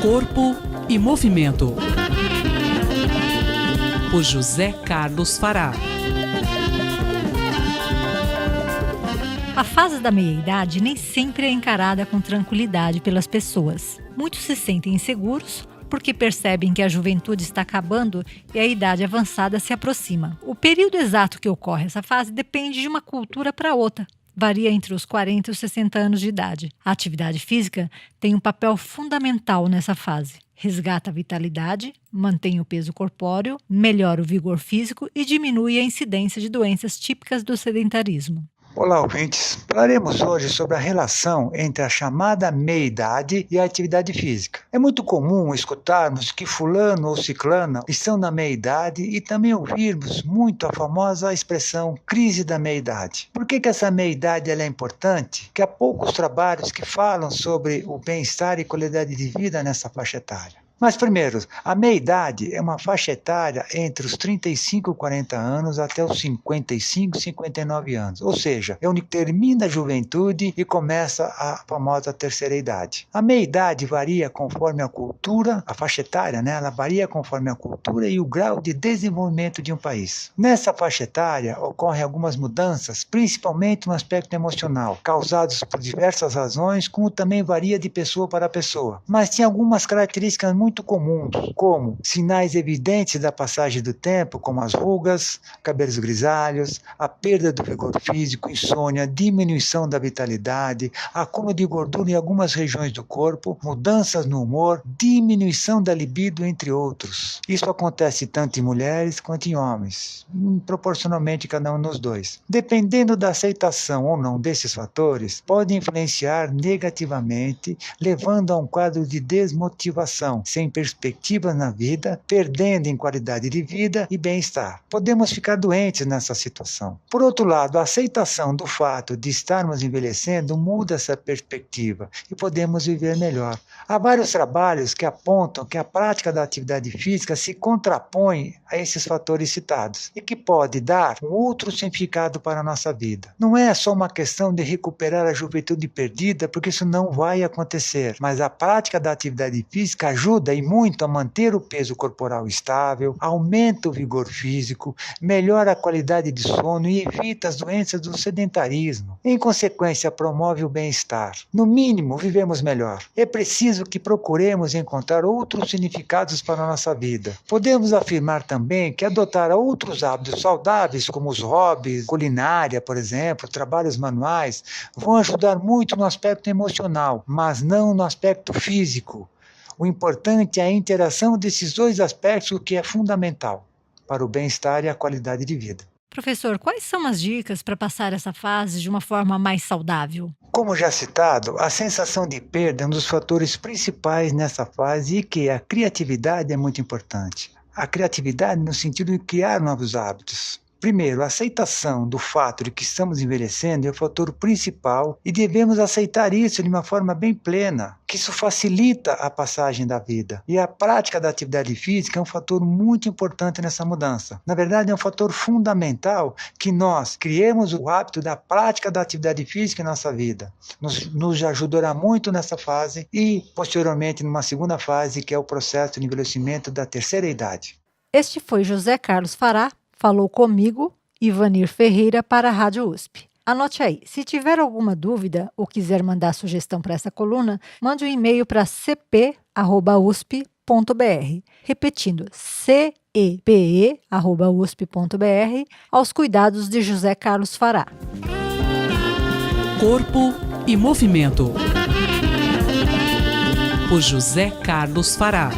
Corpo e Movimento, por José Carlos Fará. A fase da meia-idade nem sempre é encarada com tranquilidade pelas pessoas. Muitos se sentem inseguros porque percebem que a juventude está acabando e a idade avançada se aproxima. O período exato que ocorre essa fase depende de uma cultura para outra. Varia entre os 40 e os 60 anos de idade. A atividade física tem um papel fundamental nessa fase. Resgata a vitalidade, mantém o peso corpóreo, melhora o vigor físico e diminui a incidência de doenças típicas do sedentarismo. Olá, ouvintes. Falaremos hoje sobre a relação entre a chamada meia-idade e a atividade física. É muito comum escutarmos que fulano ou ciclano estão na meia-idade e também ouvirmos muito a famosa expressão crise da meia-idade. Por que essa meia-idade é importante? Que há poucos trabalhos que falam sobre o bem-estar e qualidade de vida nessa faixa etária. Mas primeiro, a meia-idade é uma faixa etária entre os 35 e 40 anos até os 55 e 59 anos. Ou seja, é onde termina a juventude e começa a famosa terceira idade. A meia-idade varia conforme a cultura, a faixa etária, ela varia conforme a cultura e o grau de desenvolvimento de um país. Nessa faixa etária ocorrem algumas mudanças, principalmente no aspecto emocional, causadas por diversas razões, como também varia de pessoa para pessoa. Mas tem algumas características muito comuns, como sinais evidentes da passagem do tempo, como as rugas, cabelos grisalhos, a perda do vigor físico, insônia, diminuição da vitalidade, acúmulo de gordura em algumas regiões do corpo, mudanças no humor, diminuição da libido, entre outros. Isso acontece tanto em mulheres quanto em homens, proporcionalmente cada um dos dois. Dependendo da aceitação ou não desses fatores, pode influenciar negativamente, levando a um quadro de desmotivação, sem perspectivas na vida, perdendo em qualidade de vida e bem-estar. Podemos ficar doentes nessa situação. Por outro lado, a aceitação do fato de estarmos envelhecendo muda essa perspectiva e podemos viver melhor. Há vários trabalhos que apontam que a prática da atividade física se contrapõe a esses fatores citados e que pode dar um outro significado para a nossa vida. Não é só uma questão de recuperar a juventude perdida, porque isso não vai acontecer, mas a prática da atividade física ajuda e muito a manter o peso corporal estável, aumenta o vigor físico, melhora a qualidade de sono e evita as doenças do sedentarismo. Em consequência, promove o bem-estar. No mínimo, vivemos melhor. É preciso que procuremos encontrar outros significados para a nossa vida. Podemos afirmar também que adotar outros hábitos saudáveis, como os hobbies, culinária, por exemplo, trabalhos manuais, vão ajudar muito no aspecto emocional, mas não no aspecto físico. O importante é a interação desses dois aspectos, o que é fundamental para o bem-estar e a qualidade de vida. Professor, quais são as dicas para passar essa fase de uma forma mais saudável? Como já citado, a sensação de perda é um dos fatores principais nessa fase e que a criatividade é muito importante. A criatividade no sentido de criar novos hábitos. Primeiro, a aceitação do fato de que estamos envelhecendo é o fator principal e devemos aceitar isso de uma forma bem plena, que isso facilita a passagem da vida. E a prática da atividade física é um fator muito importante nessa mudança. Na verdade, é um fator fundamental que nós criemos o hábito da prática da atividade física em nossa vida. Nos ajudará muito nessa fase e, posteriormente, numa segunda fase, que é o processo de envelhecimento da terceira idade. Este foi José Carlos Fará. Falou comigo, Ivanir Ferreira, para a Rádio USP. Anote aí, se tiver alguma dúvida ou quiser mandar sugestão para essa coluna, mande um e-mail para cp@usp.br. Repetindo, cepe@usp.br, aos cuidados de José Carlos Fará. Corpo e Movimento, por José Carlos Fará.